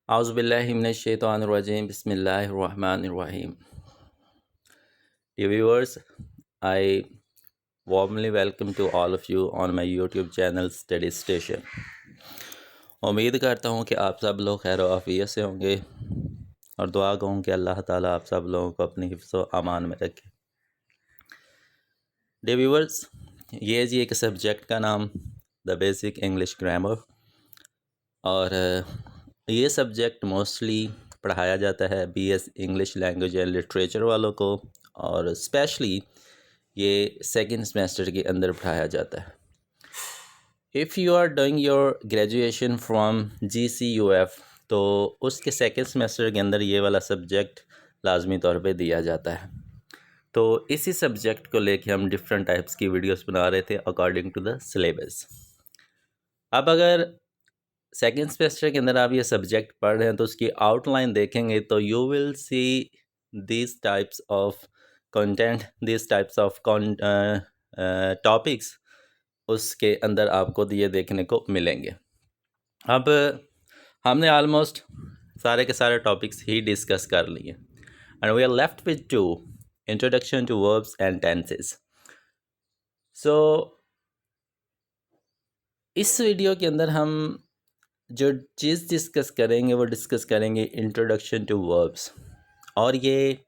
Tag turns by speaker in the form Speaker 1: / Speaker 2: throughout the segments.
Speaker 1: Auzubillahi Bismillahirrahmanirrahim. Dear viewers, I warmly welcome to all of you on my YouTube channel Study Station. उम्मीद करता हूँ कि आप सब लोग खैर आफियत से होंगे और दुआ कहूँ कि अल्लाह ताला आप सब लोगों को अपनी हिफ्ज़ व अमान में रखे। Dear viewers, ये जी एक सब्जेक्ट का नाम द बेसिक इंग्लिश ग्रामर, और ये सब्जेक्ट मोस्टली पढ़ाया जाता है BS English language and literature वालों को, और स्पेशली ये सेकंड सेमेस्टर के अंदर पढ़ाया जाता है। If you are doing your graduation from GCUF तो उसके सेकंड सेमेस्टर के अंदर ये वाला सब्जेक्ट लाजमी तौर पे दिया जाता है। तो इसी सब्जेक्ट को लेके हम डिफरेंट टाइप्स की वीडियोस बना रहे थे अकॉर्डिंग टू द सिलेबस। अब अगर सेकेंड सेमेस्टर के अंदर आप ये सब्जेक्ट पढ़ रहे हैं तो उसकी आउटलाइन देखेंगे तो you will see this types of content, this types of topics उसके अंदर आपको ये देखने को मिलेंगे। अब हमने ऑलमोस्ट सारे के सारे टॉपिक्स ही डिस्कस कर लिए and we are left with two introduction to verbs and tenses. So इस वीडियो के अंदर हम जो चीज़ डिस्कस करेंगे वो डिस्कस करेंगे इंट्रोडक्शन टू वर्ब्स, और ये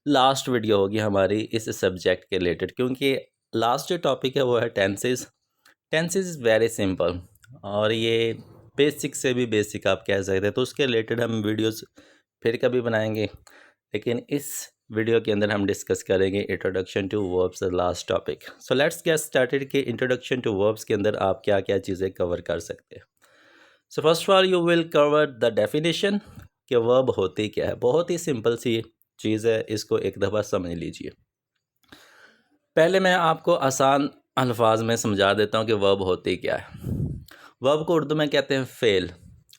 Speaker 1: लास्ट वीडियो होगी हमारी इस सब्जेक्ट के रिलेटेड, क्योंकि लास्ट जो टॉपिक है वो है tenses. Tenses is very simple और ये बेसिक से भी बेसिक आप कह सकते हैं, तो उसके रिलेटेड हम वीडियोस फिर कभी बनाएंगे, लेकिन इस वीडियो के अंदर हम डिस्कस करेंगे introduction to verbs last topic. So let's get started कि इंट्रोडक्शन टू वर्ब्स के अंदर आप क्या क्या चीज़ें कवर कर सकते हैं। So first of all you will cover the definition कि वर्ब होती क्या है। बहुत ही सिंपल सी चीज़ है, इसको एक दफ़ा समझ लीजिए। पहले मैं आपको आसान अल्फाज में समझा देता हूँ कि वर्ब होती क्या है। वर्ब को उर्दू में कहते हैं फ़ेल,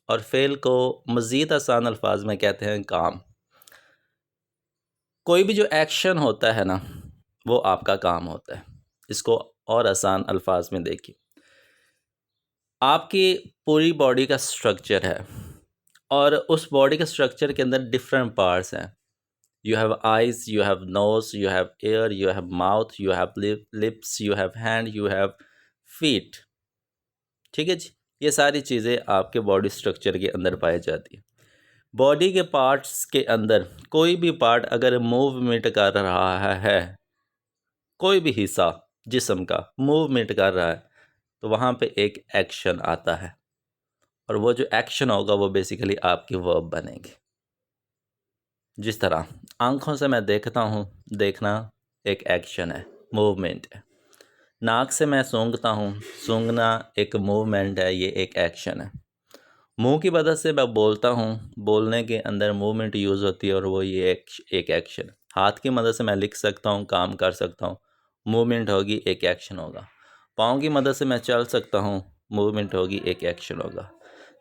Speaker 1: और फ़ेल को मज़ीद आसान अल्फाज में कहते हैं काम। कोई भी जो एक्शन होता है ना वो आपका काम होता है। इसको और आसान अल्फाज में देखिए, आपकी पूरी बॉडी का स्ट्रक्चर है और उस बॉडी के स्ट्रक्चर के अंदर डिफरेंट पार्ट्स हैं। You have eyes, you have nose, you have ear, you have mouth, you have lips, you have hand, you have feet. ठीक है जी, ये सारी चीज़ें आपके बॉडी स्ट्रक्चर के अंदर पाई जाती है। बॉडी के पार्ट्स के अंदर कोई भी पार्ट अगर मूवमेंट कर रहा है, कोई भी हिस्सा जिस्म का मूवमेंट कर रहा है, तो वहाँ पे एक एक्शन आता है, और वो जो एक्शन होगा वो बेसिकली आपकी वर्ब बनेगी। जिस तरह आंखों से मैं देखता हूँ, देखना एक एक्शन है, मूवमेंट है। नाक से मैं सूंघता हूँ, सूंघना एक मूवमेंट है, ये एक एक्शन है। मुंह की मदद से मैं बोलता हूँ, बोलने के अंदर मूवमेंट यूज़ होती है और वो ये एक एक्शन है। हाथ की मदद से मैं लिख सकता हूँ, काम कर सकता हूँ, मूवमेंट होगी, एक एक्शन होगा। पाँव की मदद से मैं चल सकता हूँ, मूवमेंट होगी, एक एक्शन होगा।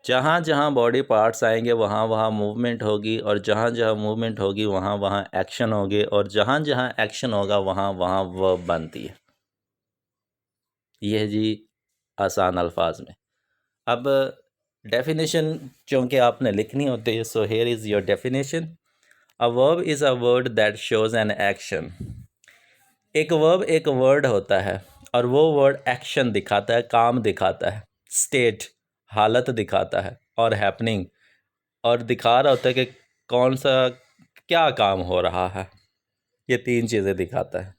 Speaker 1: जहाँ जहाँ बॉडी पार्ट्स आएंगे वहाँ वहाँ मूवमेंट होगी, और जहाँ जहाँ मूवमेंट होगी वहाँ वहाँ एक्शन होगी, और जहाँ जहाँ एक्शन होगा वहाँ वहाँ वर्ब बनती है। यह जी आसान अल्फाज में। अब डेफिनेशन चूँकि आपने लिखनी होती है, so here is your definition. A verb is a word that shows an action. एक वर्ब एक वर्ड होता है और वो वर्ड एक्शन दिखाता है, काम दिखाता है, स्टेट हालत दिखाता है, और हैपनिंग और दिखा रहा होता है कि कौन सा क्या काम हो रहा है। ये तीन चीज़ें दिखाता है,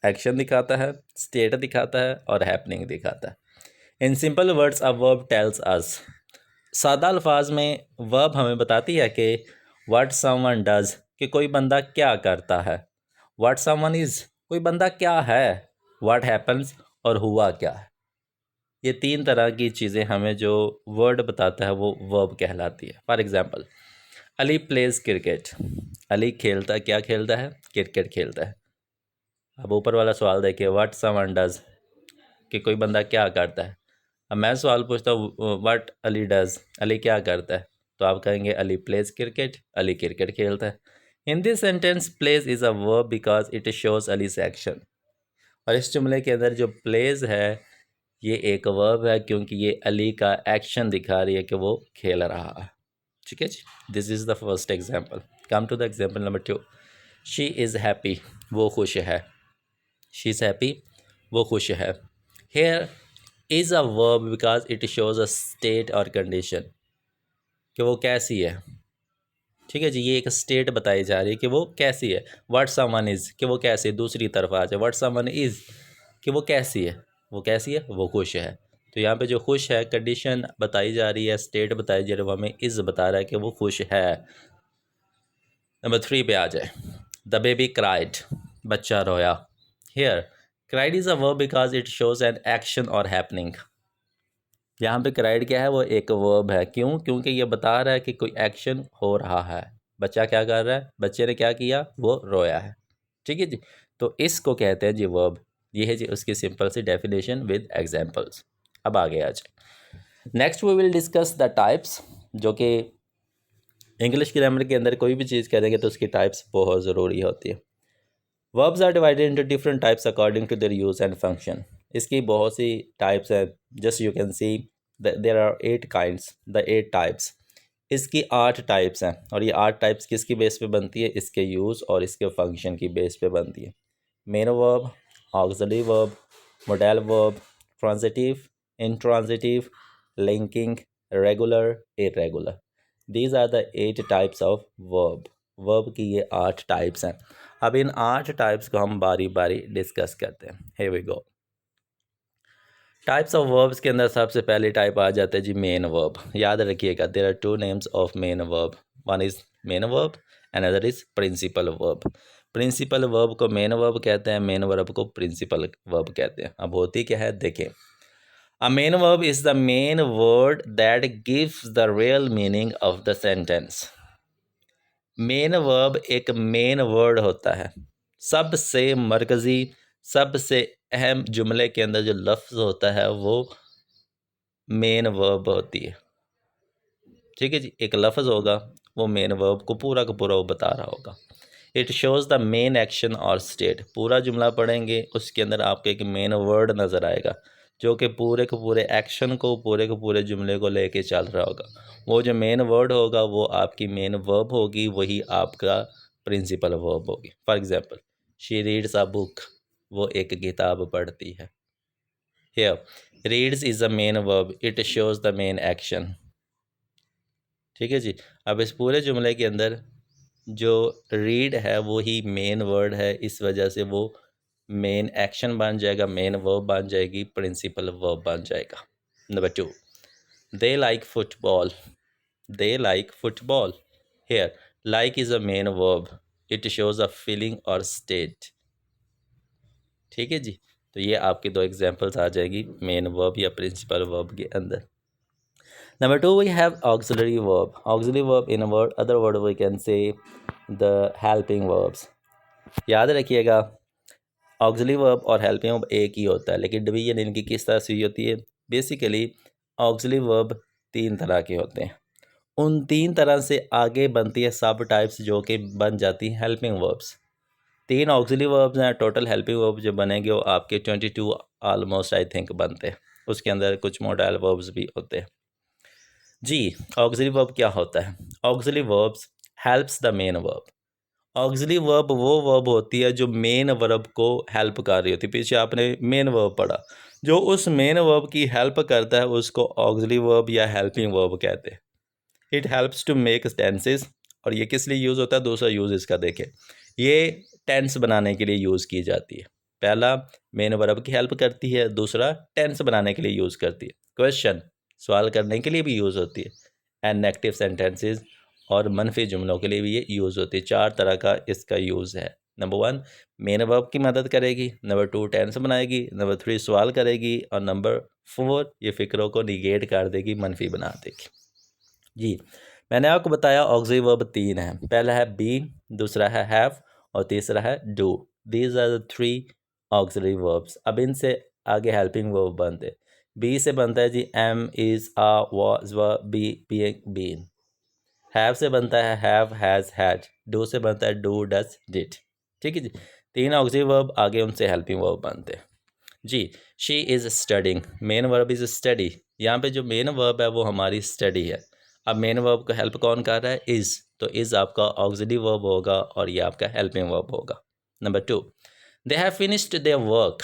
Speaker 1: एक्शन दिखाता है, स्टेट दिखाता है, और हैपनिंग दिखाता है। In simple words a verb tells us. सादा अल्फाज में वर्ब हमें बताती है कि व्हाट समवन डज, कि कोई बंदा क्या करता है। व्हाट समवन इज़, कोई बंदा क्या है। व्हाट हैपन्स, और हुआ क्या है। ये तीन तरह की चीज़ें हमें जो वर्ड बताता है वो वर्ब कहलाती है। For example, Ali plays cricket. Ali खेलता, क्या खेलता है, क्रिकेट खेलता है। अब ऊपर वाला सवाल देखिए, व्हाट समवन डज, कि कोई बंदा क्या करता है। अब मैं सवाल पूछता हूँ व्हाट अली डज, अली क्या करता है, तो आप कहेंगे Ali plays cricket, Ali cricket खेलता है। In this sentence plays is a verb because it shows Ali's action. और इस जुमले के अंदर जो प्लेज है ये एक वर्ब है, क्योंकि ये अली का एक्शन दिखा रही है कि वो खेल रहा है। ठीक है जी, this is the first example. Come to the example number 2, she is happy, वो खुश है। शी इज़ हैप्पी, वो खुश है। Here is a verb because it shows a state और कंडीशन, कि वो कैसी है। ठीक है जी, ये एक स्टेट बताई जा रही है कि वो कैसी है। व्हाट समवन इज़, कि वो कैसी है। दूसरी तरफ आ जाए, व्हाट समवन इज़, कि वो कैसी है। वो कैसी है, वो खुश है। तो यहाँ पे जो खुश है, कंडीशन बताई जा रही है, स्टेट बताई जा रही है, वो हमें इज़ बता रहा है कि वो खुश है। नंबर 3 पे आ जाए, द बेबी क्राइड, बच्चा रोया। Here cried is a verb because it shows an action और हैपनिंग। यहाँ पे क्राइड क्या है, वो एक वर्ब है। क्यों? क्योंकि ये बता रहा है कि कोई एक्शन हो रहा है। बच्चा क्या कर रहा है, बच्चे ने क्या किया, वो रोया है। ठीक है जी, तो इसको कहते हैं जी वर्ब। ये है जी उसकी सिंपल सी डेफिनेशन विद एग्जांपल्स। अब आगे आ जाए, next we will discuss the types, जो कि इंग्लिश ग्रामर के अंदर कोई भी चीज़ करेंगे तो उसकी टाइप्स बहुत ज़रूरी होती है। Verbs are divided into different types according to their use and function. इसकी बहुत सी टाइप्स है, just you can see there are 8 kinds, the 8 types. इसकी 8 टाइप्स हैं, और ये 8 टाइप्स किसकी बेस पे बनती है, इसके यूज़ और इसके फंक्शन की बेस पे बनती है। Main verb, auxiliary verb, modal verb, transitive, intransitive, linking, regular, irregular. These are the 8 types of verb. Verb की ये 8 टाइप्स हैं। अब इन 8 टाइप्स को हम बारी बारी डिस्कस करते हैं। Here we go. Types of verbs के अंदर सबसे पहली टाइप आ जाता है जी मेन वर्ब। याद रखिएगा, there are 2 names of main verb, one is main verb and other is principal verb. Principal verb को मेन वर्ब कहते हैं, मेन वर्ब को प्रिंसिपल वर्ब कहते हैं। अब होती क्या है देखें, a main verb is the main word that gives the real meaning of the sentence. Main verb एक मेन वर्ड होता है, सबसे मरकज़ी, सबसे अहम जुमले के अंदर जो लफ्ज़ होता है वो मेन वर्ब होती है। ठीक है जी, एक लफ्ज़ होगा, वो मेन वर्ब को पूरा वो बता रहा होगा। It shows the main action और स्टेट। पूरा जुमला पढ़ेंगे, उसके अंदर आपको एक मेन वर्ड नज़र आएगा, जो कि पूरे के पूरे एक्शन को, पूरे के पूरे जुमले को लेके चल रहा होगा। वो जो मेन वर्ड होगा वो आपकी मेन वर्ब होगी, वही आपका प्रिंसिपल वर्ब होगी। For example, she reads a book, वो एक किताब पढ़ती है। Here reads is the main verb, it shows the main action. ठीक है जी, अब इस पूरे जुमले के अंदर जो रीड है वो ही मेन वर्ड है, इस वजह से वो मेन एक्शन बन जाएगा, मेन वर्ब बन जाएगी, प्रिंसिपल वर्ब बन जाएगा। Number 2, they like football, they like football. Here like is a main verb, it shows a feeling और स्टेट। ठीक है जी, तो ये आपकी 2 एग्जांपल्स आ जाएगी मेन वर्ब या प्रिंसिपल वर्ब के अंदर। Number 2, we have auxiliary verb. Auxiliary verb in a word, other word we can say the helping verbs. याद रखिएगा, auxiliary verb और helping verb एक ही होता है, लेकिन डिवीजन इनकी किस तरह से हुई होती है। बेसिकली auxiliary verb 3 तरह के होते हैं, उन 3 तरह से आगे बनती है सब टाइप्स, जो कि बन जाती हैं हेल्पिंग वर्ब्स। 3 ऑक्सिलरी वर्ब्स हैं, टोटल हेल्पिंग वर्ब जो बनेंगे वो आपके 22 ऑलमोस्ट आई थिंक बनते हैं। उसके अंदर कुछ मॉडल वर्ब्स भी होते हैं जी। ऑक्सिलरी वर्ब क्या होता है? Auxiliary verbs helps the main verb. Auxiliary verb वो वर्ब होती है जो मेन वर्ब को हेल्प कर रही होती है। पीछे आपने मेन वर्ब पढ़ा, जो उस मेन वर्ब की हेल्प करता है उसको ऑक्सिलरी वर्ब या हेल्पिंग वर्ब कहते हैं। It helps to make tenses. और ये किस लिए यूज़ होता है? दूसरा यूज़ इसका देखें, ये टेंस बनाने के लिए यूज़ की जाती है। पहला मेन वर्ब की हेल्प करती है, दूसरा टेंस बनाने के लिए यूज़ करती है। क्वेश्चन सवाल करने के लिए भी यूज़ होती है, एंड नेगेटिव सेंटेंसेस और मनफी जुमलों के लिए भी ये यूज़ होती है। 4 तरह का इसका यूज़ है। नंबर 1 मेन वर्ब की मदद करेगी, नंबर 2 टेंस बनाएगी, नंबर 3 सवाल करेगी, और नंबर 4 ये फ़िक्रों को निगेट कर देगी, मनफी बना देगी जी। मैंने आपको बताया ऑक्सिलरी वर्ब 3 है। पहला है बी, दूसरा है हैव, और तीसरा है do. These are the 3 auxiliary verbs. अब इनसे आगे हेल्पिंग वर्ब बनते। बी से बनता है जी am, is, are, was, were, be, being, been. Have से बनता है हैव, हैज़, हैड। डू से बनता है डू, डज, डिड। ठीक है जी, 3 ऑक्सिलरी वर्ब, आगे उनसे हेल्पिंग वर्ब बनते हैं जी। She is studying, main verb is study. यहाँ पे जो मेन वर्ब है वो हमारी स्टडी है। अब मेन वर्ब को हेल्प कौन कर रहा है? इज़, तो इज़ आपका ऑक्सिलरी वर्ब होगा और ये आपका हेल्पिंग वर्ब होगा। Number 2, they have finished their work.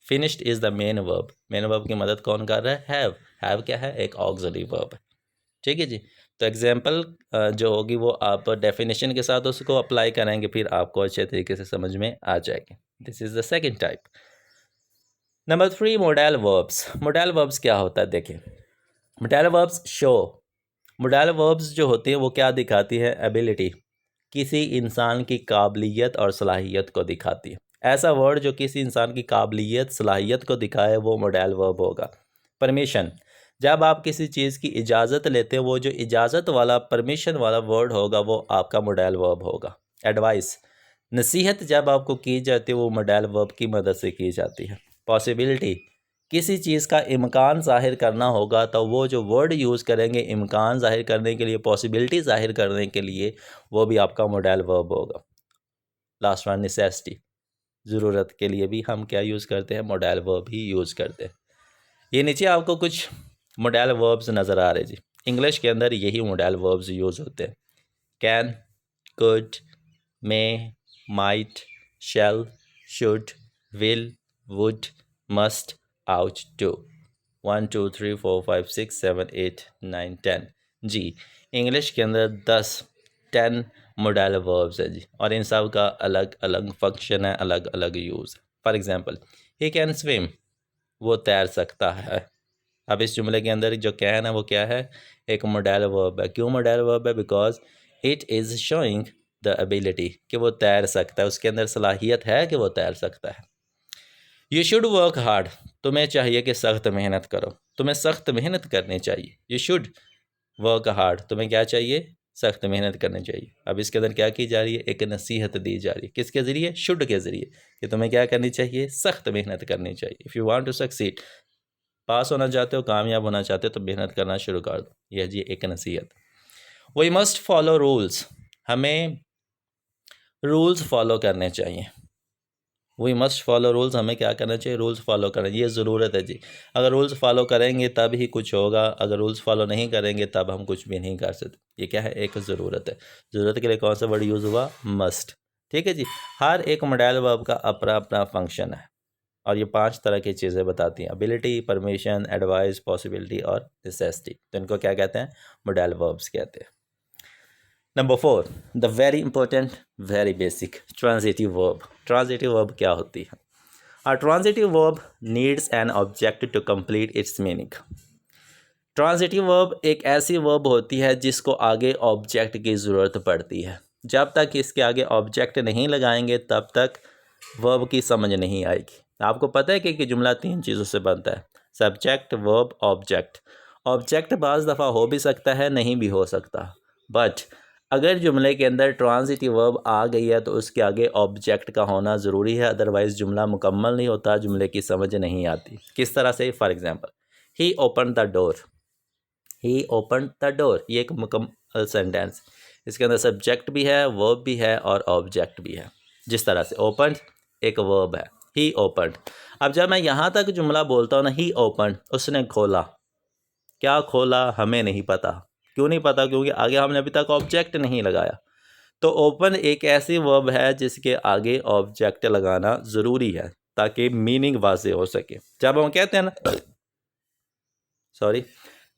Speaker 1: Finished is the main verb, main verb की मदद कौन कर रहा है? हैव क्या है? एक ऑक्सिलरी वर्ब है। ठीक है जी। तो एग्जाम्पल जो होगी वो आप डेफिनेशन के साथ उसको अप्लाई करेंगे, फिर आपको अच्छे तरीके से समझ में आ जाएगी। This is the second type. Number 3, modal verbs. Modal verbs क्या होता है? देखिए, modal verbs show, modal verbs जो होती हैं वो क्या दिखाती है? एबिलिटी, किसी इंसान की काबिलियत और सलाहियत को दिखाती है। ऐसा वर्ड जो किसी इंसान की काबिलियत सलाहियत को दिखाए वो मोडाइल वर्ब होगा। परमिशन, जब आप किसी चीज़ की इजाज़त लेते हैं वो जो इजाज़त वाला परमिशन वाला वर्ड होगा वो आपका मोडाइल वर्ब होगा। एडवाइस, नसीहत जब आपको की जाती है वो मोडाइल वर्ब की मदद से की जाती है। पॉसिबिलिटी, किसी चीज़ का इम्कान ज़ाहिर करना होगा तो वो जो वर्ड यूज़ करेंगे इम्कान ज़ाहिर करने के लिए, पॉसिबिलिटी ज़ाहिर करने के लिए, वो भी आपका मोडाइल वर्ब होगा। लास्ट वन, नेसेसिटी, ज़रूरत के लिए भी हम क्या यूज़ करते हैं? मोडाइल वर्ब ही यूज़ करते हैं। ये नीचे आपको कुछ मोडाइल वर्ब्स नज़र आ रहे जी। इंग्लिश के अंदर यही मोडाइल वर्ब्स यूज़ होते हैं। Can, could, may, might, shall, should, will, would, must, ought, to. 1 2 3 4 5 6 7 8 9 10 ji. English के अंदर 10 मोडाइल वर्ब्स है जी, और इन सब का अलग अलग फंक्शन है, अलग अलग use. For example, he can swim, वो तैर सकता है। अब इस जुमले के अंदर जो कैन है वो क्या है? एक मोडाइल वर्ब है। क्यों मोडाइल वर्ब है? Because it is showing the ability, कि वो तैर सकता है, उसके अंदर सलाहियत है कि वो तैर सकता है। यू शुड वर्क हार्ड, तुम्हें चाहिए कि सख्त मेहनत करो, तुम्हें सख्त मेहनत करनी चाहिए। यू शुड वर्क हार्ड, तुम्हें क्या चाहिए? सख्त मेहनत करनी चाहिए। अब इसके अंदर क्या की जा रही है? एक नसीहत दी जा रही है। किसके ज़रिए? शुड के ज़रिए, कि तुम्हें क्या करनी चाहिए? सख्त मेहनत करनी चाहिए। If you want to succeed, pass होना चाहते हो, कामयाब होना चाहते हो तो मेहनत करना शुरू कर दो। यह जी एक नसीहत। वी मस्ट फॉलो रूल्स, हमें रूल्स फॉलो करने चाहिए। वी मस्ट फॉलो रूल्स, हमें क्या करना चाहिए? रूल्स फॉलो करना, ये ज़रूरत है जी। अगर रूल्स फॉलो करेंगे तब ही कुछ होगा, अगर रूल्स फॉलो नहीं करेंगे तब हम कुछ भी नहीं कर सकते। ये क्या है? एक ज़रूरत है। ज़रूरत के लिए कौन सा वर्ड यूज़ हुआ? मस्ट। ठीक है जी। हर एक मोडाइल वर्ब का अपना अपना फंक्शन है, और ये 5 तरह की चीज़ें बताती हैं: एबिलिटी, परमिशन, एडवाइस, पॉसिबिलिटी और नेसेसिटी। तो इनको क्या कहते हैं? मोडाइल वर्ब्स कहते हैं। Number 4, the very important, very basic, transitive verb. Transitive verb क्या होती है? A transitive verb needs an object to complete its meaning. Transitive verb एक ऐसी वर्ब होती है जिसको आगे ऑब्जेक्ट की ज़रूरत पड़ती है। जब तक इसके आगे ऑब्जेक्ट नहीं लगाएंगे तब तक वर्ब की समझ नहीं आएगी। आपको पता है कि जुमला 3 चीज़ों से बनता है: सब्जेक्ट, वर्ब, ऑब्जेक्ट। ऑब्जेक्ट बाज़ दफ़ा हो भी सकता है, नहीं भी हो सकता, बट अगर जुमले के अंदर ट्रांजिटिव वर्ब आ गई है तो उसके आगे ऑब्जेक्ट का होना ज़रूरी है, अदरवाइज़ जुमला मुकम्मल नहीं होता, जुमले की समझ नहीं आती। किस तरह से? For example, he open the door, he open the door, ये एक मुकम्मल सेंटेंस। इसके अंदर सब्जेक्ट भी है, वर्ब भी है और ऑब्जेक्ट भी है। जिस तरह से ओपन एक वर्ब है, ही ओपन। अब जब मैं यहाँ तक जुमला बोलता हूँ ना, ही ओपन, उसने खोला, क्या खोला हमें नहीं पता। क्यों नहीं पता? क्योंकि आगे हमने अभी तक ऑब्जेक्ट नहीं लगाया। तो ओपन एक ऐसी वर्ब है जिसके आगे ऑब्जेक्ट लगाना ज़रूरी है ताकि मीनिंग वाज़ेह हो सके। जब हम कहते हैं ना सॉरी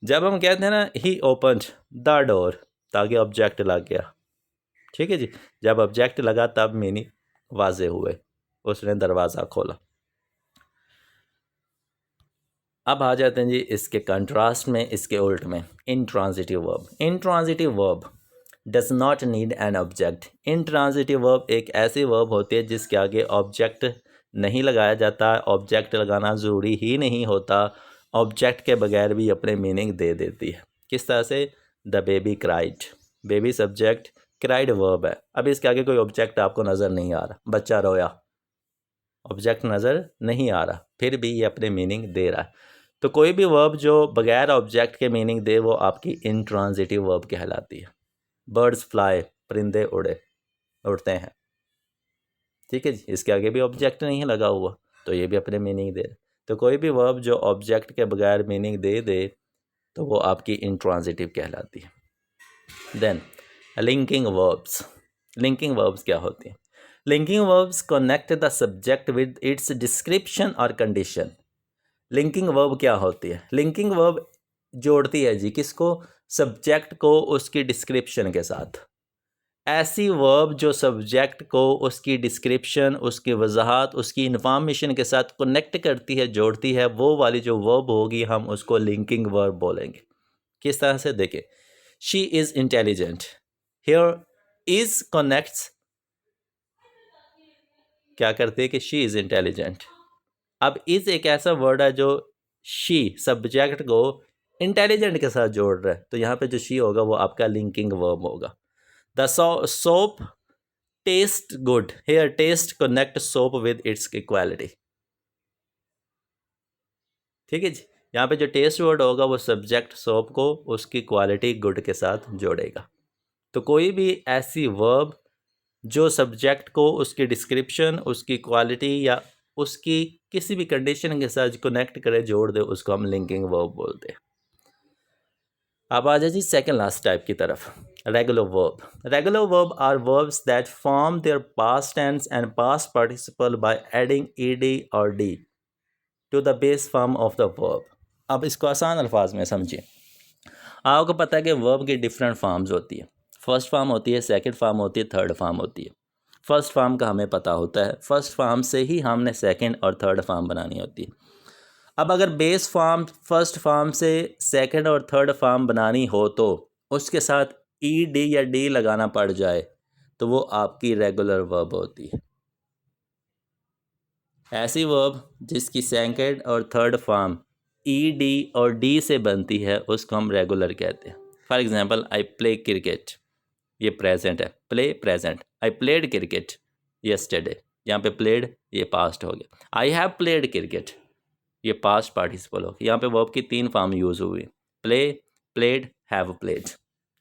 Speaker 1: जब हम कहते हैं ना ही ओपन्ड द डोर, ताकि ऑब्जेक्ट लग गया। ठीक है जी। जब ऑब्जेक्ट लगा तब मीनिंग वाज़ेह हुए, उसने दरवाज़ा खोला। अब आ जाते हैं जी इसके कंट्रास्ट में, इसके उल्ट में, intransitive verb. Intransitive verb does not need an object. Intransitive verb एक ऐसी वर्ब होती है जिसके आगे ऑब्जेक्ट नहीं लगाया जाता, ऑब्जेक्ट लगाना ज़रूरी ही नहीं होता, ऑब्जेक्ट के बगैर भी अपने मीनिंग दे देती है। किस तरह से? The baby cried, baby subject, cried verb है। अब इसके आगे कोई ऑब्जेक्ट आपको नज़र नहीं आ रहा, बच्चा रोया, ऑब्जेक्ट नज़र नहीं आ रहा, फिर भी ये अपने मीनिंग दे रहा है। तो कोई भी वर्ब जो बगैर ऑब्जेक्ट के मीनिंग दे वो आपकी इनट्रांजिटिव वर्ब कहलाती है। बर्ड्स फ्लाई, परिंदे उड़ते हैं। ठीक है जी। इसके आगे भी ऑब्जेक्ट नहीं है लगा हुआ, तो ये भी अपने मीनिंग दे रहे। तो कोई भी वर्ब जो ऑब्जेक्ट के बगैर मीनिंग दे तो वो आपकी इंट्रांजिटिव कहलाती है। Then linking verbs. Linking verbs क्या होती हैं? Linking verbs connect the subject with its description और कंडीशन। लिंकिंग वर्ब क्या होती है? लिंकिंग वर्ब जोड़ती है जी किसको? सब्जेक्ट को उसकी डिस्क्रिप्शन के साथ। ऐसी वर्ब जो सब्जेक्ट को उसकी डिस्क्रिप्शन, उसकी वजाहत, उसकी इन्फॉर्मेशन के साथ कनेक्ट करती है, जोड़ती है, वो वाली जो वर्ब होगी हम उसको लिंकिंग वर्ब बोलेंगे। किस तरह से? देखें, she is intelligent, here is connects क्या करते हैं कि शी इज़ इंटेलिजेंट। अब इज़ एक ऐसा वर्ड है जो शी सब्जेक्ट को इंटेलिजेंट के साथ जोड़ रहा है, तो यहाँ पे जो शी होगा वो आपका लिंकिंग वर्ब होगा। The soap taste good, here taste connect soap with its equality. ठीक है जी, यहाँ पे जो टेस्ट वर्ड होगा वो सब्जेक्ट सोप को उसकी क्वालिटी गुड के साथ जोड़ेगा। तो कोई भी ऐसी वर्ब जो सब्जेक्ट को उसकी डिस्क्रिप्शन, उसकी क्वालिटी या उसकी किसी भी कंडीशन के साथ कनेक्ट करे, जोड़ दे, उसको हम लिंकिंग वर्ब बोलते हैं। अब आ जाए जी सेकेंड लास्ट टाइप की तरफ, regular verb. Regular verb are verbs that form their past tense and past participle by adding ed और d to the base form of the verb. अब इसको आसान अल्फाज में समझिए। आपको पता है कि वर्ब की डिफरेंट फॉर्म्स होती है। फर्स्ट फॉर्म होती है, सेकंड फॉर्म होती है, थर्ड फॉर्म होती है। फर्स्ट फॉर्म का हमें पता होता है, फर्स्ट फॉर्म से ही हमने सेकंड और थर्ड फॉर्म बनानी होती है। अब अगर बेस फॉर्म फर्स्ट फॉर्म से सेकंड और थर्ड फॉर्म बनानी हो तो उसके साथ ed या d लगाना पड़ जाए तो वो आपकी रेगुलर वर्ब होती है। ऐसी वर्ब जिसकी सेकंड और थर्ड फॉर्म ed और d से बनती है उसको हम रेगुलर कहते हैं। For example, I play cricket, ये प्रेजेंट है, play present. I played cricket yesterday, यहाँ पे प्लेड ये पास्ट हो गया। आई हैव प्लेड क्रिकेट, ये पास्ट पार्टिसिपल हो गया। यहाँ पे वर्ब की 3 फॉर्म यूज़ हुई, प्ले, प्लेड, हैव प्लेड।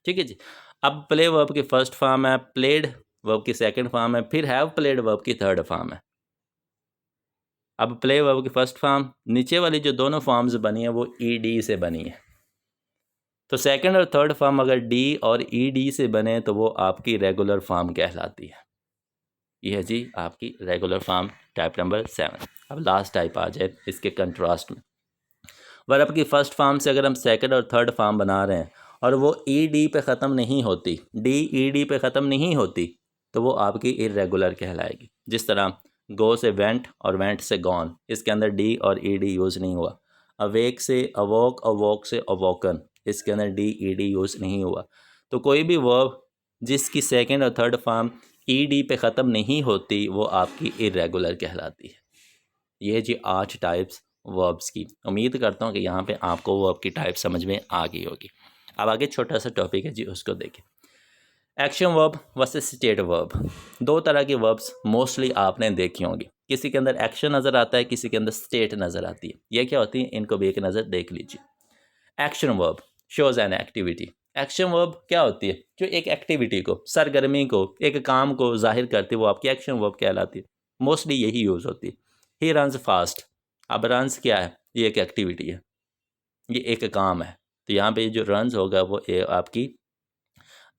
Speaker 1: ठीक है जी। अब प्ले वर्ब की फर्स्ट फॉर्म है, प्लेड वर्ब की सेकंड फॉर्म है, फिर हैव प्लेड वर्ब की थर्ड फॉर्म है। अब प्ले वर्ब की फर्स्ट फॉर्म, नीचे वाली जो दोनों फॉर्म्स बनी है वो ed से बनी है। तो सेकंड और थर्ड फॉर्म अगर d और ed से बने तो वो आपकी रेगुलर फॉर्म कहलाती है। ये है जी आपकी रेगुलर फॉर्म टाइप नंबर 7। अब लास्ट टाइप आ जाए इसके कंट्रास्ट में। वर्ब की फर्स्ट फॉर्म से अगर हम सेकंड और थर्ड फॉर्म बना रहे हैं और वो ed पे ख़त्म नहीं होती, d ed पे ख़त्म नहीं होती, तो वो आपकी इरेगुलर कहलाएगी। जिस तरह गो से वेंट और वेंट से गॉन, इसके अंदर d और ed यूज़ नहीं हुआ। अवेक से अवोक, अवोक से अवोकन, इसके अंदर d ed यूज़ नहीं हुआ। तो कोई भी वर्ब जिसकी सेकंड और थर्ड फॉर्म ed पे ख़त्म नहीं होती वो आपकी इरेगुलर कहलाती है। ये जी 8 टाइप्स वर्ब्स की। उम्मीद करता हूँ कि यहाँ पे आपको वर्ब की टाइप समझ में आ गई होगी। अब आगे छोटा सा टॉपिक है जी, उसको देखें। Action verb versus state verb. 2 तरह की वर्ब्स मोस्टली आपने देखी होंगी, किसी के अंदर एक्शन नज़र आता है, किसी के अंदर स्टेट नज़र आती है। ये क्या होती है, इनको भी एक नज़र देख लीजिए। Action verb shows an activity. Action verb क्या होती है? जो एक एक्टिविटी को, सरगर्मी को, एक काम को जाहिर करती है, वो आपकी एक्शन वर्ब कहलाती है। मोस्टली यही यूज़ होती है। He runs fast. अब रन्स क्या है? ये एक एक्टिविटी है, ये एक काम है। तो यहाँ पे जो रन्स होगा वो आपकी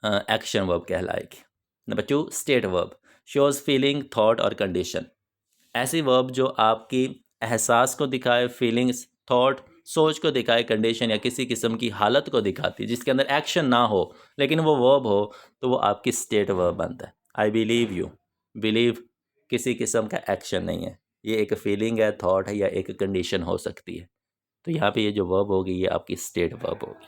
Speaker 1: एक्शन वर्ब कहलाएगी। Number 2, state verb shows feeling, thought और कंडीशन। ऐसी वर्ब जो आपकी एहसास को दिखाए, फीलिंग्स, थॉट, सोच को दिखाए, कंडीशन या किसी किस्म की हालत को दिखाती है, जिसके अंदर एक्शन ना हो लेकिन वो वर्ब हो, तो वो आपकी स्टेट वर्ब बनता है। आई बिलीव यू, बिलीव किसी किस्म का एक्शन नहीं है, ये एक फीलिंग है, थॉट है या एक कंडीशन हो सकती है। तो यहाँ पे ये जो वर्ब होगी ये आपकी स्टेट वर्ब होगी।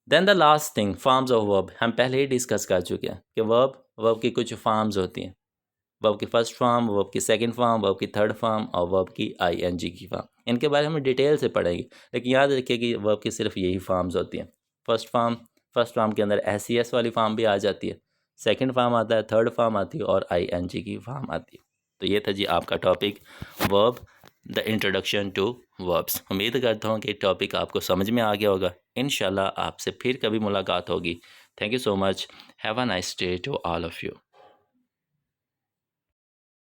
Speaker 1: Then the last thing, forms of verb. हम पहले ही डिस्कस कर चुके हैं कि वर्ब की कुछ फॉर्म्स होती हैं। वर्ब की फर्स्ट फॉर्म, वर्ब की सेकंड फॉर्म, वर्ब की थर्ड फॉर्म और वर्ब की ing की फॉर्म। इनके बारे में हम डिटेल से पढ़ेंगे, लेकिन याद रखिए कि वर्ब की सिर्फ यही फॉर्म्स होती हैं। फर्स्ट फॉर्म के अंदर SES वाली फॉर्म भी आ जाती है, सेकंड फॉर्म आता है, थर्ड फॉर्म आती है और ing की फॉर्म आती है। तो ये था जी आपका topic verb, the introduction to verbs. उम्मीद करता हूँ कि टॉपिक आपको समझ में आ गया होगा। इंशाल्लाह आपसे फिर कभी मुलाकात होगी। Thank you so much. Have a nice day to all of you.